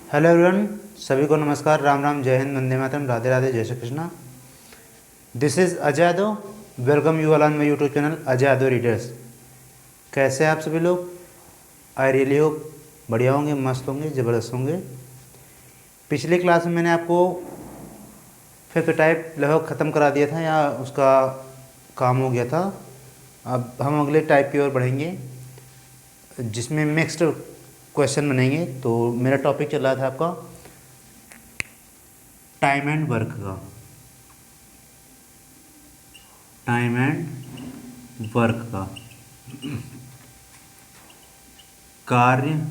Hello everyone, सभी को नमस्कार। राम राम, जय हिंद, वंदे मातरम, राधे राधे, जय Shri Krishna. This is Ajay Yadav. Welcome you all on my YouTube channel Ajay Yadav readers. कैसे हैं आप सभी लोग? आई रियली होप बढ़िया होंगे, मस्त होंगे, ज़बरदस्त होंगे। पिछली क्लास में मैंने आपको फिफ्थ टाइप लगभग ख़त्म करा दिया था या उसका काम हो गया था। अब हम अगले टाइप की ओर बढ़ेंगे जिसमें मिक्स्ड क्वेश्चन बनेंगे। तो मेरा टॉपिक चल रहा था आपका टाइम एंड वर्क का। टाइम एंड वर्क का कार्य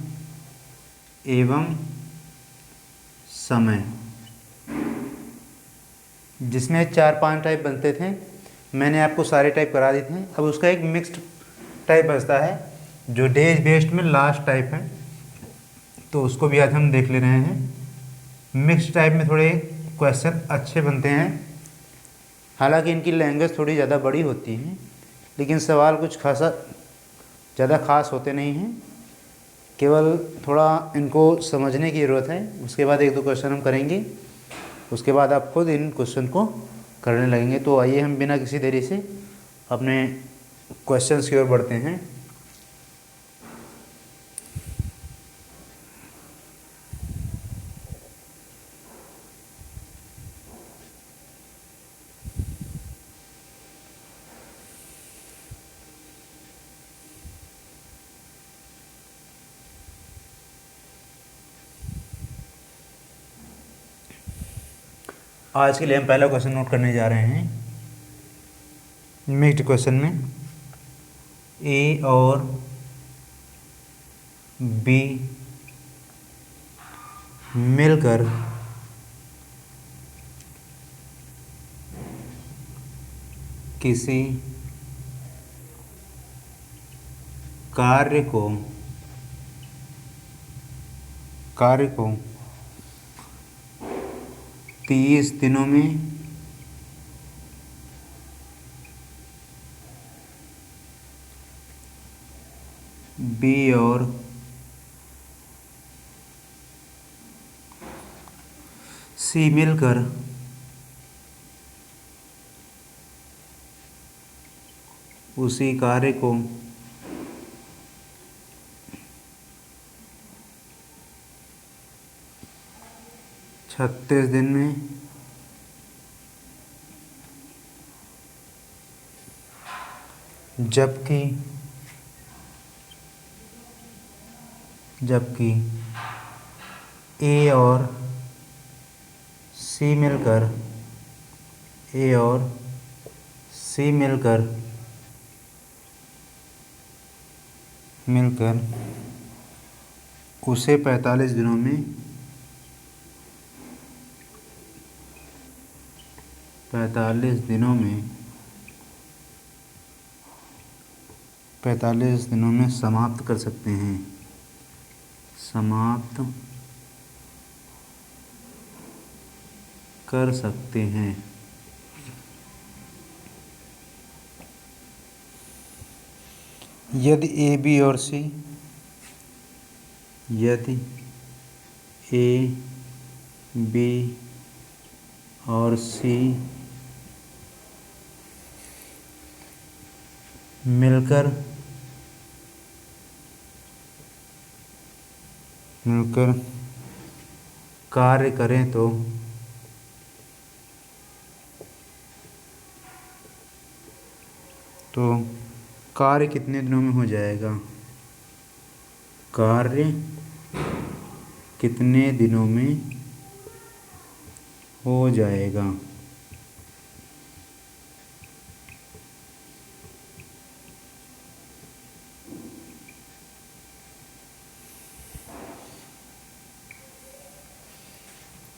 एवं समय, जिसमें 4-5 टाइप बनते थे। मैंने आपको सारे टाइप करा दिए थे। अब उसका एक मिक्स्ड टाइप बचता है जो डेज बेस्ड में लास्ट टाइप है, तो उसको भी आज हम देख ले रहे हैं। मिक्स्ड टाइप में थोड़े क्वेश्चन अच्छे बनते हैं, हालांकि इनकी लैंग्वेज थोड़ी ज़्यादा बड़ी होती है, लेकिन सवाल कुछ खासा ज़्यादा खास होते नहीं हैं। केवल थोड़ा इनको समझने की ज़रूरत है। उसके बाद 1-2 क्वेश्चन हम करेंगे, उसके बाद आप खुद इन क्वेश्चन को करने लगेंगे। तो आइए हम बिना किसी देरी से अपने क्वेश्चंस की ओर बढ़ते हैं। आज के लिए हम पहला क्वेश्चन नोट करने जा रहे हैं। मिक्स्ड क्वेश्चन में ए और बी मिलकर किसी कार्य को 30 दिनों में बी और सी मिलकर उसी कार्य को 36 दिन में जबकि ए और सी मिलकर उसे 45 दिनों में 45 दिनों में समाप्त कर सकते हैं। यदि ए बी और सी मिलकर कार्य करें तो कार्य कितने दिनों में हो जाएगा? कार्य कितने दिनों में हो जाएगा?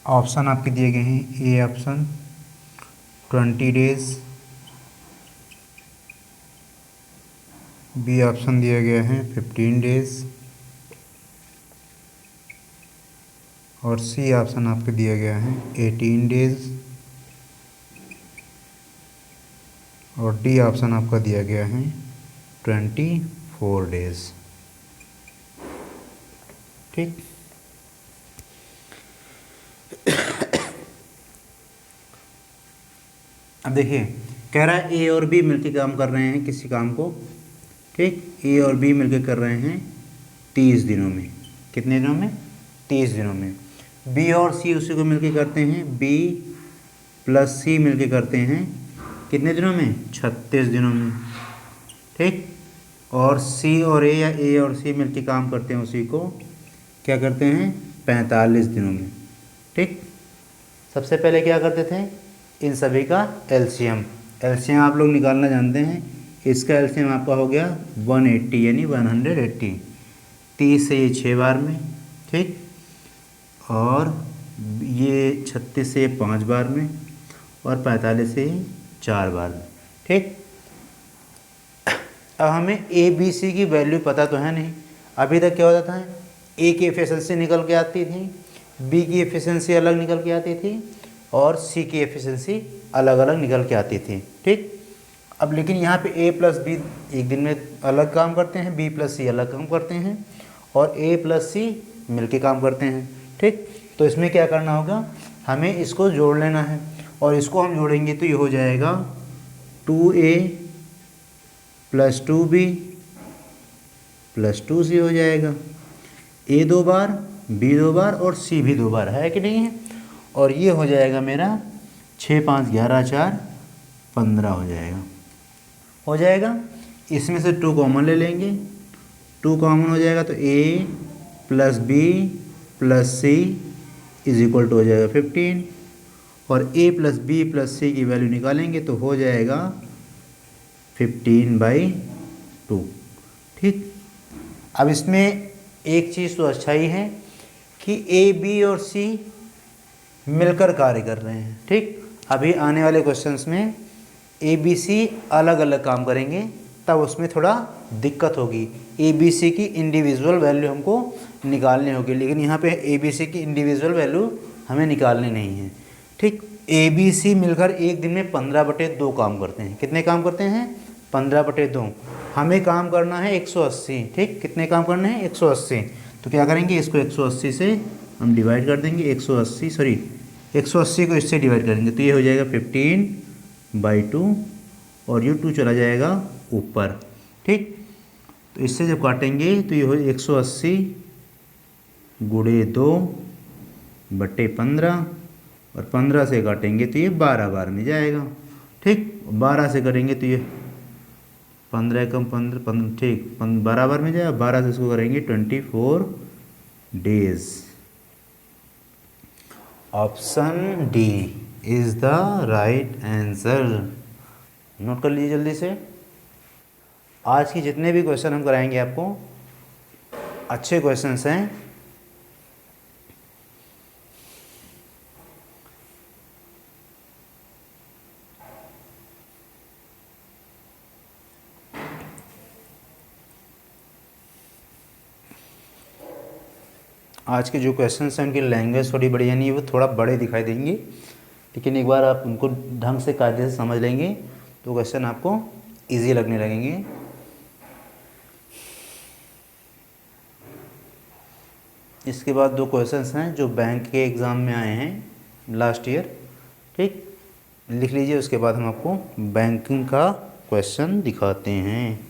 ऑप्शन आपके दिए गए हैं। A option 20 days, B option दिया गया है 15 डेज और सी ऑप्शन आपको दिया गया है 18 डेज और डी ऑप्शन आपका दिया गया है 24 डेज। ठीक, अब देखिए कह रहा है ए और बी मिलके काम कर रहे हैं किसी काम को, ठीक, ए और बी मिलके कर रहे हैं 30 दिनों में। कितने दिनों में? 30 दिनों में। बी और सी उसी को मिलके करते हैं, बी प्लस सी मिलके करते हैं कितने दिनों में? 36 दिनों में, ठीक। और सी और ए या ए और सी मिलके काम करते हैं उसी को, क्या करते हैं? 45 दिनों में, ठीक। सबसे पहले क्या करते थे? इन सभी का एलसीएम, एलसीएम आप लोग निकालना जानते हैं। इसका एलसीएम आपका हो गया 180 यानी 180, 30 से ये 6 बार में, ठीक। और ये 36 से 5 बार में, और 45 से 4 बार में, ठीक। अब हमें ए बी सी की वैल्यू पता तो है नहीं। अभी तक क्या होता था? ए की एफिशिएंसी निकल के आती थी, बी की एफिशिएंसी अलग निकल के आती थी, और सी की एफिशिएंसी अलग अलग निकल के आती थी, ठीक। अब लेकिन यहाँ पे ए प्लस बी एक दिन में अलग काम करते हैं, बी प्लस सी अलग काम करते हैं, और ए प्लस सी मिलके काम करते हैं, ठीक। तो इसमें क्या करना होगा? हमें इसको जोड़ लेना है, और इसको हम जोड़ेंगे तो ये हो जाएगा 2a plus 2b plus 2c हो जाएगा। ए 2 बार, बी 2 बार, और सी भी 2 बार, है कि नहीं है? और ये हो जाएगा मेरा 6 5 11 4 15 हो जाएगा, हो जाएगा। इसमें से 2 कॉमन ले लेंगे, 2 कॉमन हो जाएगा तो A plus B plus C is equal to हो जाएगा 15, और A plus B plus C की वैल्यू निकालेंगे तो हो जाएगा 15/2, ठीक। अब इसमें एक चीज़ तो अच्छा ही है कि ए बी और सी मिलकर कार्य कर रहे हैं, ठीक। अभी आने वाले क्वेश्चंस में ए बी सी अलग अलग काम करेंगे, तब उसमें थोड़ा दिक्कत होगी। ए बी सी की इंडिविजुअल वैल्यू हमको निकालनी होगी, लेकिन यहाँ पे ए बी सी की इंडिविजुअल वैल्यू हमें निकालनी नहीं है, ठीक। ए बी सी मिलकर एक दिन में 15/2 काम करते हैं। कितने काम करते हैं? 15/2। हमें काम करना है 180, ठीक। कितने काम करने हैं? 180। तो क्या करेंगे? इसको 180 से हम डिवाइड कर देंगे, 180 को इससे डिवाइड करेंगे तो ये हो जाएगा 15/2, और ये 2 चला जाएगा ऊपर, ठीक। तो इससे जब काटेंगे तो ये हो 180 गुणे 2/15, और 15 से काटेंगे तो ये 12 बार में जाएगा, ठीक। 12 से करेंगे तो ये 15 कम 15, ठीक, 12 बार में जाएगा। 12 से इसको करेंगे 24 days. Option D is the right answer. Note कर लीजिए जल्दी से। आज की जितने भी क्वेश्चन हम कराएंगे आपको अच्छे क्वेश्चंस हैं। आज के जो क्वेश्चंस हैं उनकी लैंग्वेज थोड़ी बड़ी, यानी वो थोड़ा बड़े दिखाई देंगे, लेकिन एक बार आप उनको ढंग से कायदे से समझ लेंगे तो क्वेश्चन आपको इजी लगने लगेंगे। इसके बाद 2 क्वेश्चंस हैं जो बैंक के एग्ज़ाम में आए हैं लास्ट ईयर, ठीक। लिख लीजिए, उसके बाद हम आपको बैंकिंग का क्वेश्चन दिखाते हैं।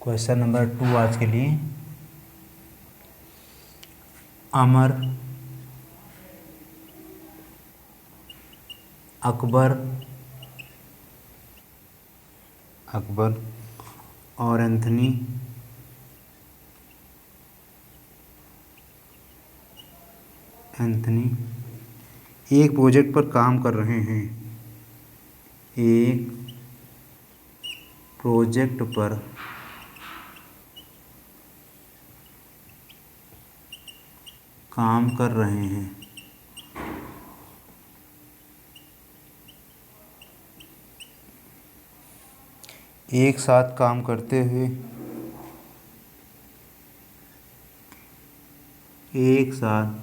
क्वेश्चन नंबर 2 आज के लिए। अमर, अकबर और एंथनी एंथनी एक प्रोजेक्ट पर काम कर रहे हैं। एक प्रोजेक्ट पर काम कर रहे हैं। एक साथ काम करते हुए एक साथ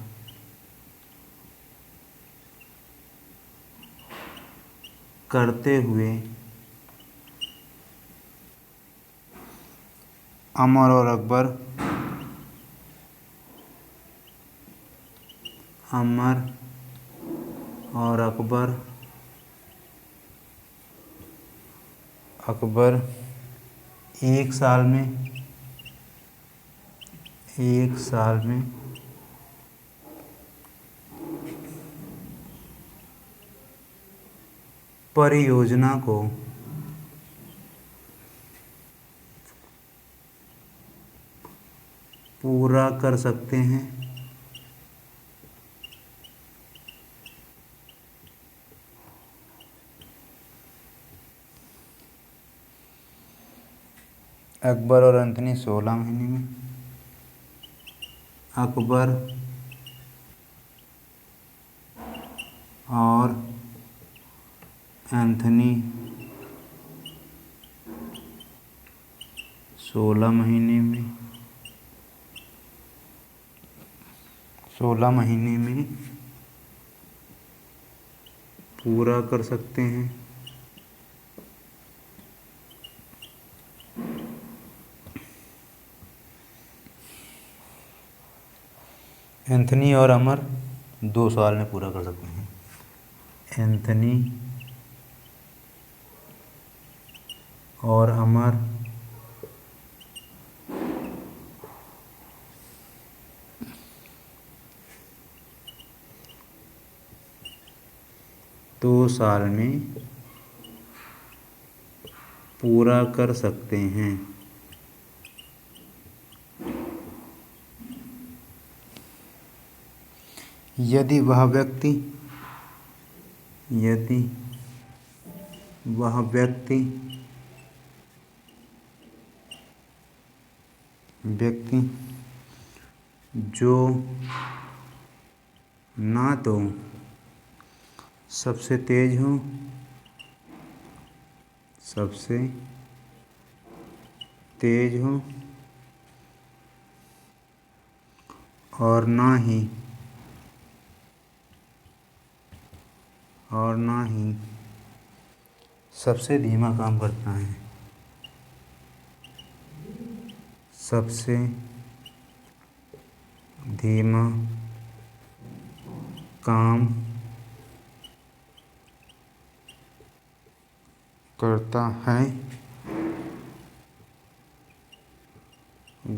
करते हुए अमर और अकबर अकबर एक साल में परियोजना को पूरा कर सकते हैं। अकबर और एंथनी 16 महीने में। अकबर और एंथनी 16 महीने में पूरा कर सकते हैं। एंथनी और अमर 2 साल में पूरा कर सकते हैं। एंथनी और अमर 2 साल में पूरा कर सकते हैं। यदि वह व्यक्ति जो ना तो सबसे तेज हो और ना ही सबसे धीमा काम करता है। सबसे धीमा काम करता है,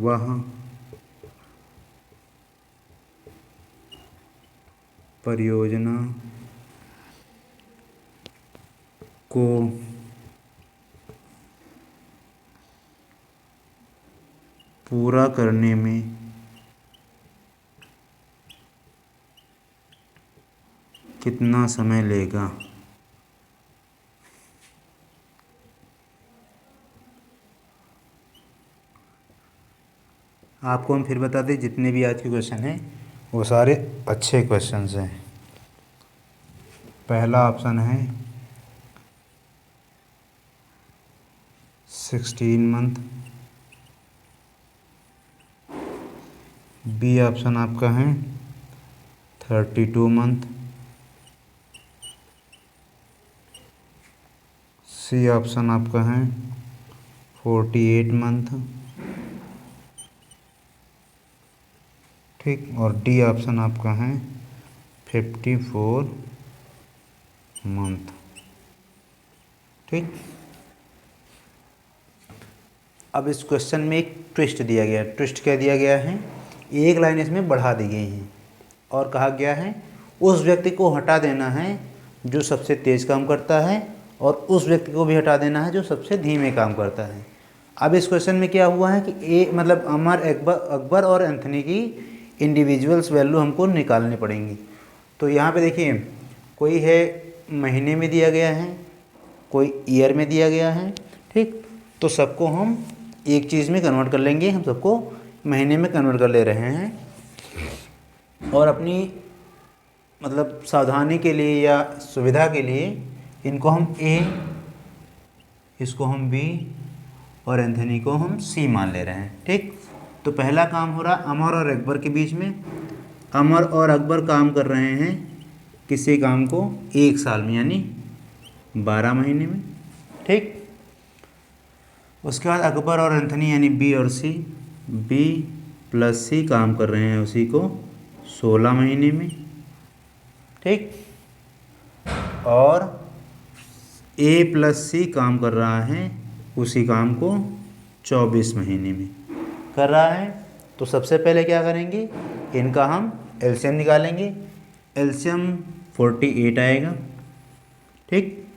वह परियोजना को पूरा करने में कितना समय लेगा। आपको हम फिर बता दें, जितने भी आज के क्वेश्चन हैं वो सारे अच्छे क्वेश्चंस हैं। पहला ऑप्शन है 16 मंथ। बी ऑप्शन आपका है 32 मंथ। सी ऑप्शन आपका है 48 मंथ। ठीक, और डी ऑप्शन आपका है 54 मंथ। ठीक, अब इस क्वेश्चन में एक ट्विस्ट दिया गया है। ट्विस्ट क्या दिया गया है, एक लाइन इसमें बढ़ा दी गई है और कहा गया है उस व्यक्ति को हटा देना है जो सबसे तेज़ काम करता है और उस व्यक्ति को भी हटा देना है जो सबसे धीमे काम करता है। अब इस क्वेश्चन में क्या हुआ है कि अकबर और एंथनी की इंडिविजुअल्स वैल्यू हमको निकालनी पड़ेंगी। तो यहाँ पे देखिए, कोई है महीने में दिया गया है, कोई ईयर में दिया गया है, ठीक। तो सबको हम एक चीज़ में कन्वर्ट कर लेंगे, हम सबको महीने में कन्वर्ट कर ले रहे हैं। और अपनी मतलब सावधानी के लिए या सुविधा के लिए इनको हम ए, इसको हम बी और एंथनी को हम सी मान ले रहे हैं, ठीक। तो पहला काम हो रहा अमर और अकबर के बीच में। अमर और अकबर काम कर रहे हैं किसी काम को 1 साल में, यानी 12 महीने में, ठीक। उसके बाद अकबर और एंथनी यानी बी और सी, बी प्लस सी काम कर रहे हैं उसी को 16 महीने में, ठीक। और ए प्लस सी काम कर रहा है उसी काम को 24 महीने में कर रहा है। तो सबसे पहले क्या करेंगे, इनका हम एलसीएम निकालेंगे। एलसीएम 48 आएगा, ठीक।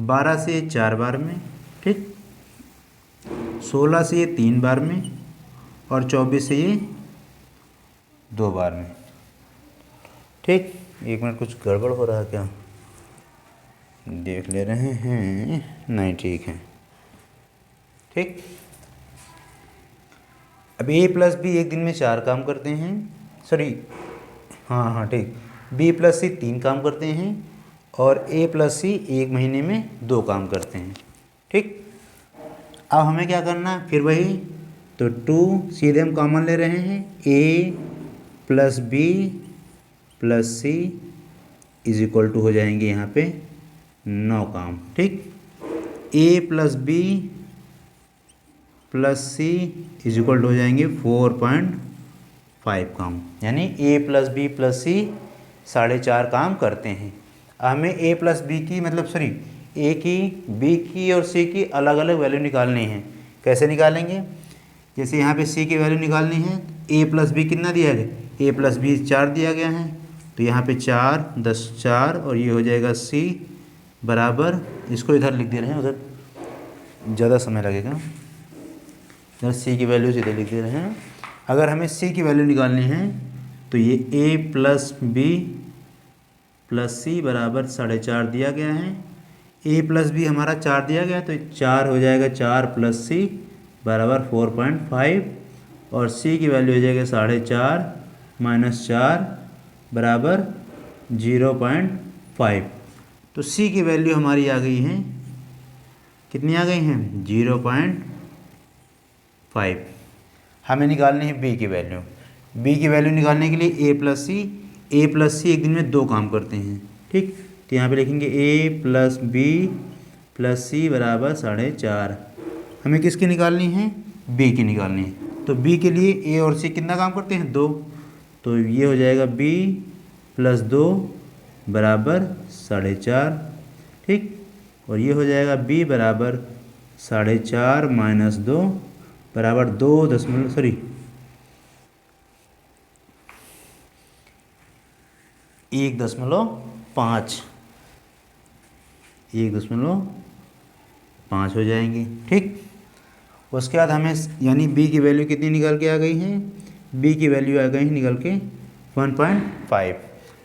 12 से 4 बार में, ठीक। 16 से ये 3 बार में और 24 से ये 2 बार में, ठीक। 1 मिनट, कुछ गड़बड़ हो रहा है क्या, देख ले रहे हैं। नहीं, ठीक है, ठीक। अब ए प्लस बी एक दिन में 4 काम करते हैं, सॉरी, हाँ, ठीक। बी प्लस सी 3 काम करते हैं और ए प्लस सी 1 महीने में 2 काम करते हैं, ठीक। अब हमें क्या करना है, फिर वही, तो 2 सीधे हम कॉमन ले रहे हैं, A plus B plus C is equal to हो जाएंगे यहाँ पे 9 काम, ठीक। A plus B plus C is equal to हो जाएंगे 4.5 काम, यानी A plus B plus C 4.5 काम करते हैं। हमें ए प्लस बी की मतलब सॉरी ए की, बी की और सी की अलग अलग वैल्यू निकालनी है। कैसे निकालेंगे, जैसे यहाँ पे सी की वैल्यू निकालनी है, ए प्लस बी कितना दिया गया, ए प्लस बी 4 दिया गया है, तो यहाँ पे 4 10 4 और ये हो जाएगा सी बराबर, इसको इधर लिख दे रहे हैं, उधर ज़्यादा समय लगेगा, इधर सी की वैल्यू सीधे लिख दे रहे हैं। अगर हमें सी की वैल्यू निकालनी है तो ये ए प्लस बी प्लस सी बराबर 4.5 दिया गया है। ए प्लस बी हमारा 4 दिया गया, तो 4 हो जाएगा 4 प्लस सी बराबर 4.5 और सी की वैल्यू हो जाएगा 4.5 माइनस 4 बराबर 0.5। तो सी की वैल्यू हमारी आ गई है, कितनी आ गई हैं, 0.5। हमें निकालनी है बी की वैल्यू। बी की वैल्यू निकालने के लिए ए प्लस सी एक दिन में 2 काम करते हैं, ठीक। तो यहाँ पे लिखेंगे ए प्लस बी प्लस सी बराबर 4.5। हमें किसकी निकालनी है, बी की निकालनी है। तो बी के लिए ए और सी कितना काम करते हैं, 2, तो ये हो जाएगा बी प्लस 2 बराबर 4.5, ठीक। और ये हो जाएगा बी बराबर 4.5 माइनस 2 बराबर 2.5, 1.5 हो जाएंगे, ठीक। उसके बाद हमें यानी बी की वैल्यू कितनी निकल के आ गई है, बी की वैल्यू आ गई है निकल के 1.5।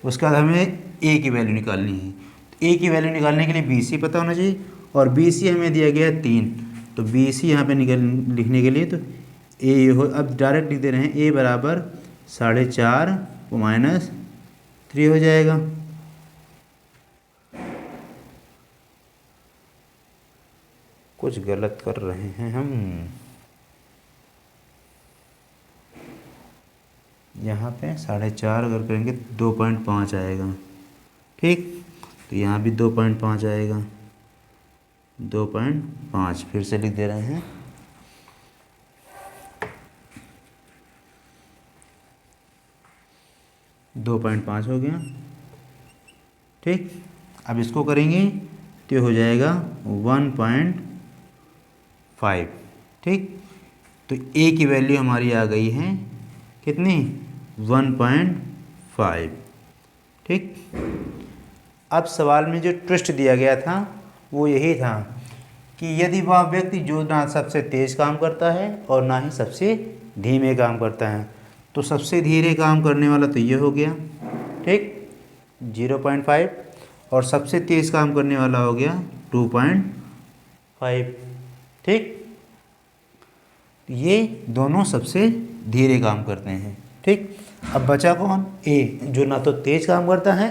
उसके बाद हमें ए की वैल्यू निकालनी है। तो ए की वैल्यू निकालने के लिए बी सी पता होना चाहिए, और बी सी हमें दिया गया है 3, तो बी सी यहाँ पे लिखने के लिए तो ए हो, अब डायरेक्ट लिख दे रहे हैं, ए बराबर 4.5 माइनस 3 हो जाएगा। कुछ गलत कर रहे हैं हम, यहाँ पे 4.5 अगर करेंगे 2.5 आएगा, ठीक। तो यहाँ भी 2.5 आएगा, 2.5 फिर से लिख दे रहे हैं। दो 2.5 हो गया, ठीक। अब इसको करेंगे तो हो जाएगा 1.5, ठीक। तो ए की वैल्यू हमारी आ गई है कितनी, 1.5, ठीक। अब सवाल में जो ट्विस्ट दिया गया था वो यही था कि यदि वह व्यक्ति जो ना सबसे तेज़ काम करता है और ना ही सबसे धीमे काम करता है, तो सबसे धीरे काम करने वाला तो ये हो गया, ठीक, 0.5, और सबसे तेज़ काम करने वाला हो गया 2.5, ठीक। ये दोनों सबसे धीरे काम करते हैं, ठीक। अब बचा कौन? ए, जो ना तो तेज़ काम करता है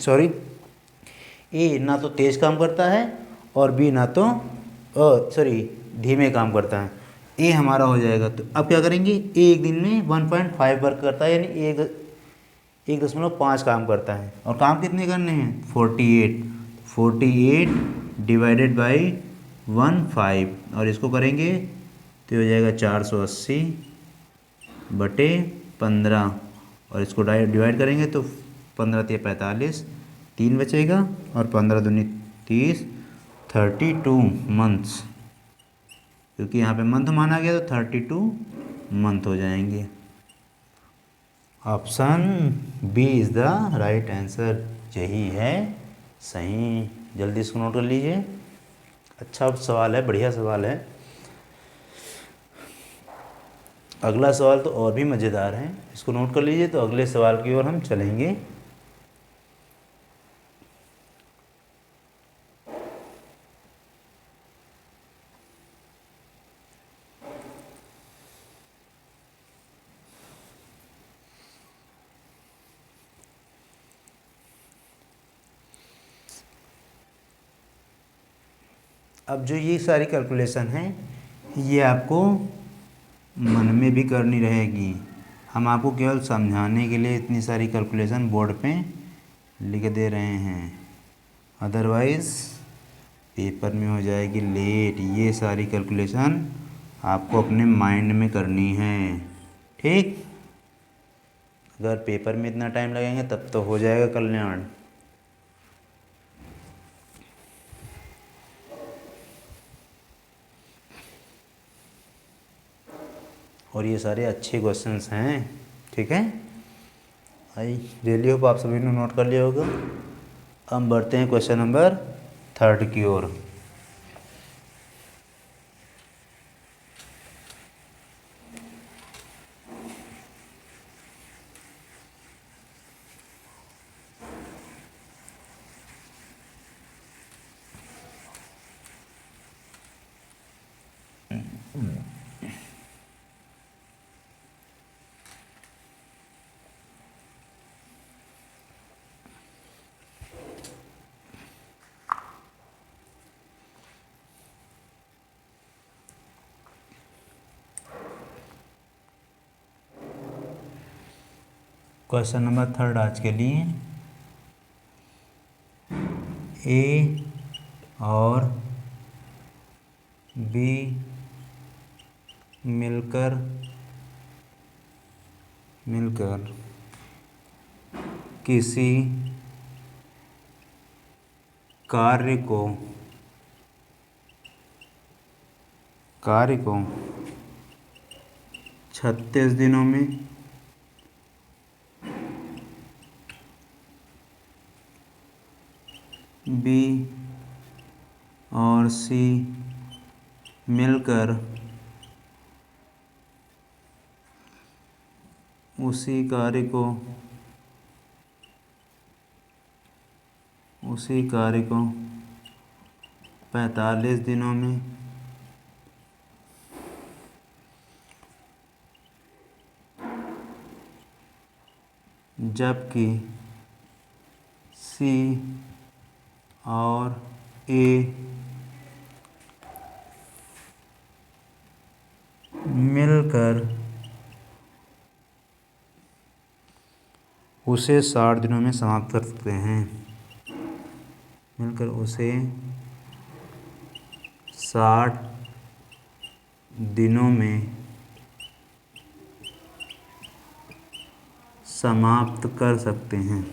सॉरी, ए ना तो तेज़ काम करता है और बी ना तो सॉरी धीमे काम करता है। ए हमारा हो जाएगा। तो अब क्या करेंगे, ए एक दिन में 1.5 वर्क करता है, यानी 1.5 काम करता है। और काम कितने करने हैं? 48 डिवाइडेड बाई 1.5, और इसको करेंगे तो हो जाएगा 480 बटे 15, और इसको डिवाइड करेंगे तो 15 तिया 45, 3 बचेगा, और 15 दूनी 30, 32 मंथ्स, क्योंकि यहाँ पे मंथ माना गया तो 32 मंथ हो जाएंगे। Option B is the right answer, यही है सही। जल्दी इसको नोट कर लीजिए। अच्छा सवाल है, बढ़िया सवाल है। अगला सवाल तो और भी मज़ेदार है, इसको नोट कर लीजिए। तो अगले सवाल की ओर हम चलेंगे। अब जो ये सारी कैलकुलेशन हैं, ये आपको मन में भी करनी रहेगी। हम आपको केवल समझाने के लिए इतनी सारी कैलकुलेशन बोर्ड पे लिख दे रहे हैं, अदरवाइज़ पेपर में हो जाएगी लेट। ये सारी कैलकुलेशन आपको अपने माइंड में करनी है, ठीक। अगर पेपर में इतना टाइम लगेंगे तब तो हो जाएगा कल्याण। और ये सारे अच्छे क्वेश्चंस हैं, ठीक है। आई रियली होप आप सभी ने नोट कर लिया होगा। हम बढ़ते हैं क्वेश्चन नंबर 3 की ओर। क्वेश्चन नंबर 3 आज के लिए, ए और बी मिलकर किसी कार्य को 36 दिनों में बी और सी मिलकर उसी कार्य को 45 दिनों में जबकि सी और ए मिलकर उसे 60 दिनों में समाप्त कर सकते हैं। मिलकर उसे 60 दिनों में समाप्त कर सकते हैं।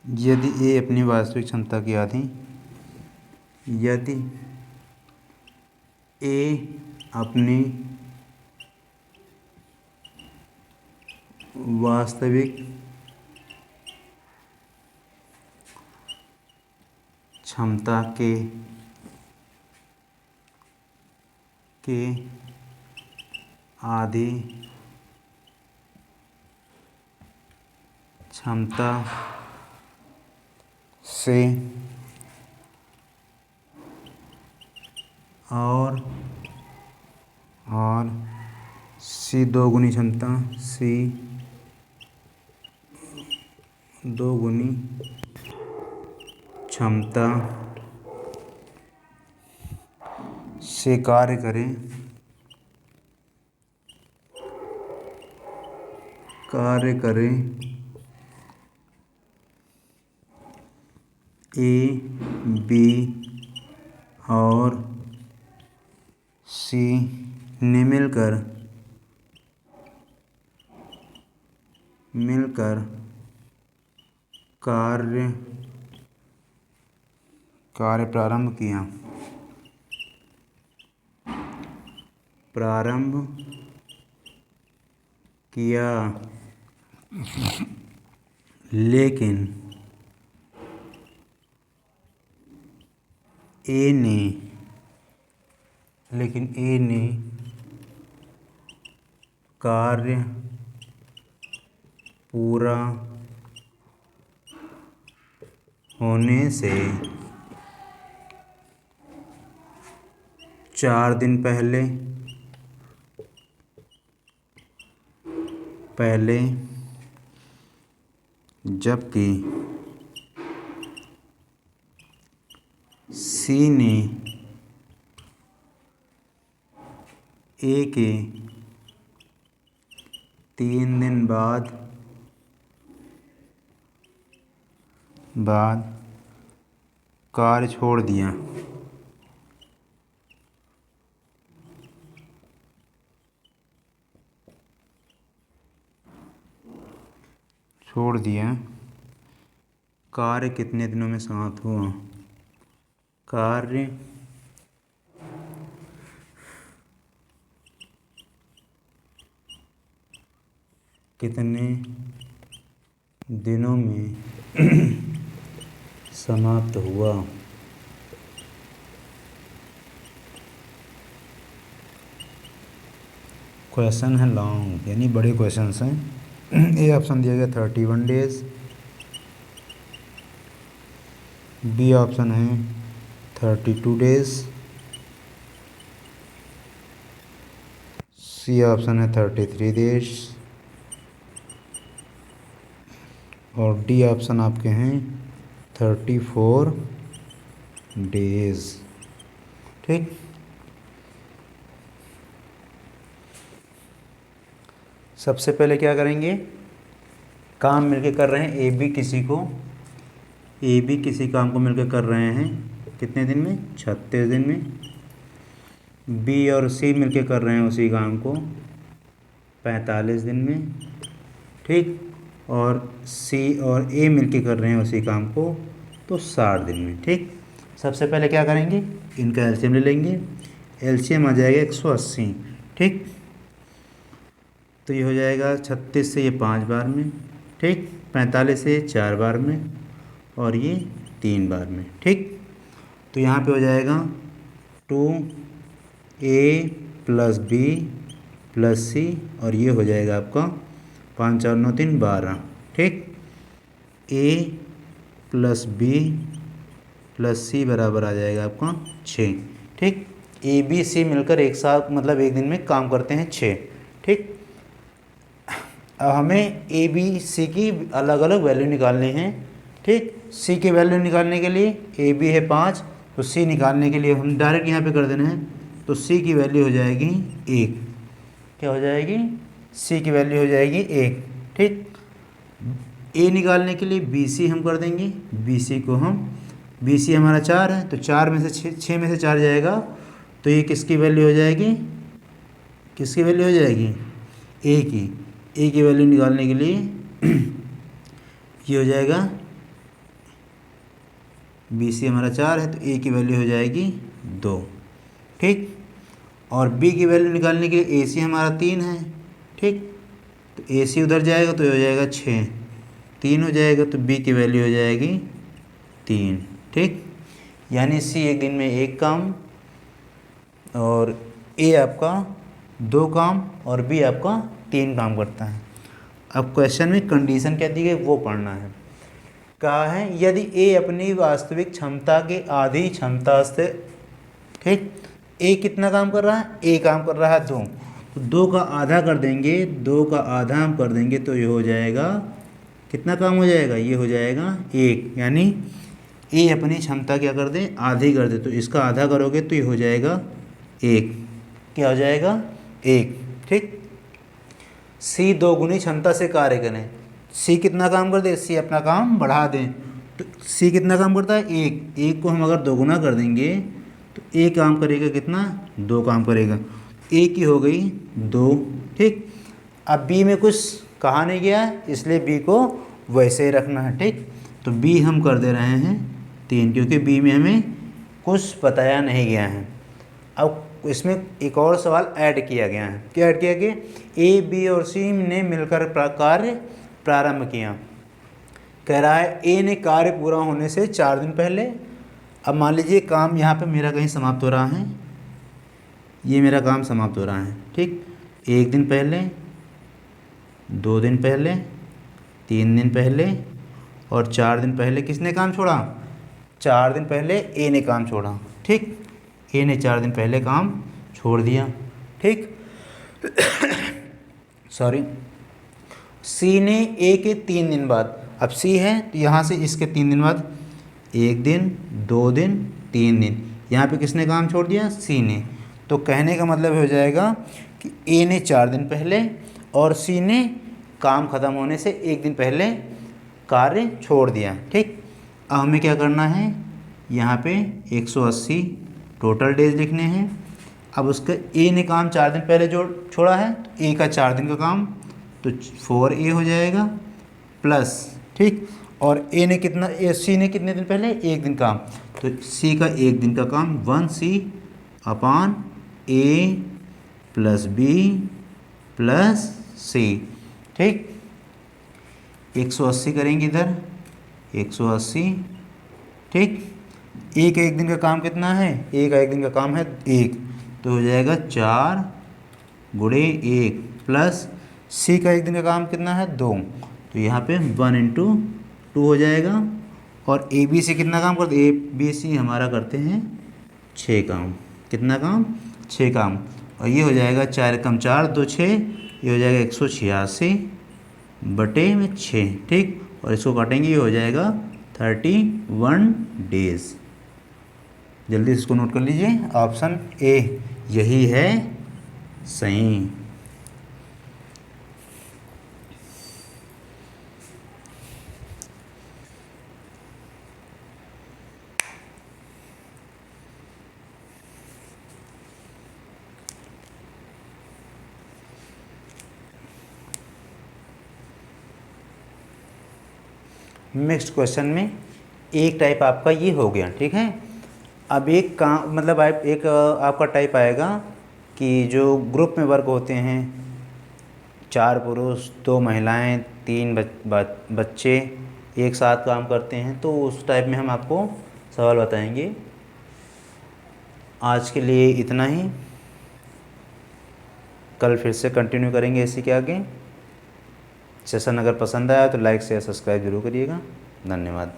यदि ए अपनी वास्तविक क्षमता की आधी, यदि ए अपनी वास्तविक क्षमता के आधी क्षमता से और सी दोगुनी क्षमता, सी दोगुनी क्षमता से कार्य करें ए, बी और सी ने मिलकर कार्य प्रारंभ किया लेकिन ए ने कार्य पूरा होने से 4 दिन पहले जबकि सी ने ए के 3 दिन बाद कार्य छोड़ दिया। कार्य कितने दिनों में समाप्त हुआ? कार्य कितने दिनों में समाप्त हुआ? क्वेश्चन है लॉन्ग, यानी बड़े क्वेश्चंस हैं। ए ऑप्शन दिया गया 31 डेज, बी ऑप्शन है 32 डेज, सी ऑप्शन है 33 डेज और डी ऑप्शन आपके हैं 34 डेज। ठीक, सबसे पहले क्या करेंगे, काम मिलके कर रहे हैं ए बी किसी काम को मिलकर कर रहे हैं कितने दिन में? 36 दिन में। बी और सी मिलके कर रहे हैं उसी काम को 45 दिन में। ठीक, और सी और ए मिलके कर रहे हैं उसी काम को तो 60 दिन में। ठीक, सबसे पहले क्या करेंगे, इनका एलसीएम ले लेंगे। एलसीएम आ जाएगा 180। ठीक, तो ये हो जाएगा 36 से ये 5 बार में, ठीक, 45 से 4 बार में और ये 3 बार में। ठीक, तो यहाँ पे हो जाएगा 2A + B + C और ये हो जाएगा आपका 5 4 9 3 12। ठीक, A + B + C बराबर आ जाएगा आपका 6। ठीक, A B C मिलकर एक साथ मतलब एक दिन में काम करते हैं 6। ठीक, अब हमें A B C की अलग अलग वैल्यू निकालनी है। ठीक, C की वैल्यू निकालने के लिए A B है 5 तो C निकालने के लिए हम डायरेक्ट यहाँ पे कर देना है, तो C की वैल्यू हो जाएगी 1। क्या हो जाएगी? C की वैल्यू हो जाएगी 1। ठीक, A निकालने के लिए BC हम कर देंगे। BC हमारा 4 है तो 4 में से 6 में से 4 जाएगा तो ये किसकी वैल्यू हो जाएगी? A की वैल्यू निकालने के लिए ये हो जाएगा, BC हमारा 4 है तो A की वैल्यू हो जाएगी 2। ठीक, और B की वैल्यू निकालने के लिए AC हमारा 3 है। ठीक, तो AC उधर जाएगा तो ये हो जाएगा 6, 3 हो जाएगा तो B की वैल्यू हो जाएगी 3। ठीक, यानी सी एक दिन में एक काम, और ए आपका 2 काम, और बी आपका 3 काम करता है। अब क्वेश्चन में कंडीशन क्या दी गई वो पढ़ना है। कहा है यदि ए अपनी वास्तविक क्षमता के आधी क्षमता से, ठीक, ए कितना काम कर रहा है, ए काम कर रहा है 2, तो 2 का आधा कर देंगे, 2 का आधा हम कर देंगे तो ये हो जाएगा, कितना काम हो जाएगा, ये हो जाएगा 1। यानी ए अपनी क्षमता क्या कर दें, आधी कर दे, तो इसका आधा करोगे तो ये हो जाएगा 1। क्या हो जाएगा 1, ठीक। सी 2 गुनी क्षमता से कार्य करें, सी कितना काम कर दे, सी अपना काम बढ़ा दें, तो सी कितना काम करता है 1, 1 को हम अगर 2 गुना कर देंगे तो ए काम करेगा कितना, 2 काम करेगा, ए की हो गई 2, ठीक। अब बी में कुछ कहा नहीं गया है इसलिए बी को वैसे ही रखना है, ठीक। तो बी हम कर दे रहे हैं 3, क्योंकि बी में हमें कुछ बताया नहीं गया है। अब इसमें एक और सवाल ऐड किया गया है, क्या ऐड किया गया, ए बी और सी ने मिलकर कार्य प्रारंभ किया। कह रहा है ए ने कार्य पूरा होने से 4 दिन पहले, अब मान लीजिए काम यहाँ पे मेरा कहीं समाप्त हो रहा है, ये मेरा काम समाप्त हो रहा है, ठीक। 1 दिन पहले, 2 दिन पहले, 3 दिन पहले और 4 दिन पहले किसने काम छोड़ा, 4 दिन पहले ए ने काम छोड़ा, ठीक। ए ने 4 दिन पहले काम छोड़ दिया, ठीक। सॉरी, सी ने ए के 3 दिन बाद, अब सी है तो यहाँ से इसके 3 दिन बाद, 1 दिन, 2 दिन, 3 दिन, यहाँ पे किसने काम छोड़ दिया, सी ने। तो कहने का मतलब हो जाएगा कि ए ने 4 दिन पहले और सी ने काम ख़त्म होने से 1 दिन पहले कार्य छोड़ दिया, ठीक। अब हमें क्या करना है, यहाँ पे 180 टोटल डेज लिखने हैं। अब उसका ए ने काम 4 दिन पहले छोड़ा है, तो ए का 4 दिन का काम, तो 4A हो जाएगा प्लस, ठीक। और ए ने कितना, सी ने कितने दिन पहले, 1 दिन काम, तो सी का 1 दिन का काम 1C अपान ए प्लस बी प्लस सी, ठीक। 180 करेंगे इधर, 180, ठीक। ए का 1 दिन का काम कितना है, ए का 1 दिन का काम है 1, तो हो जाएगा 4 गुणे 1 प्लस सी का 1 दिन का काम कितना है 2, तो यहाँ पे 1 × 2 हो जाएगा। और ए बी सी कितना काम करते, ए बी सी हमारा करते हैं 6 काम, कितना काम, 6 काम, और ये हो जाएगा 4 कम 4 2 6, ये हो जाएगा 186 बटे में 6, ठीक। और इसको काटेंगे, ये हो जाएगा 31 डेज। जल्दी इसको नोट कर लीजिए, ऑप्शन ए यही है सही। नेक्स्ट क्वेश्चन में एक टाइप आपका ये हो गया, ठीक है। अब एक काम मतलब एक आपका टाइप आएगा कि जो ग्रुप में वर्क होते हैं, 4 पुरुष 2 महिलाएं 3 बच्चे एक साथ काम करते हैं, तो उस टाइप में हम आपको सवाल बताएंगे। आज के लिए इतना ही, कल फिर से कंटिन्यू करेंगे इसी के आगे। सेशन अगर पसंद आया तो लाइक शेयर सब्सक्राइब जरूर करिएगा। धन्यवाद।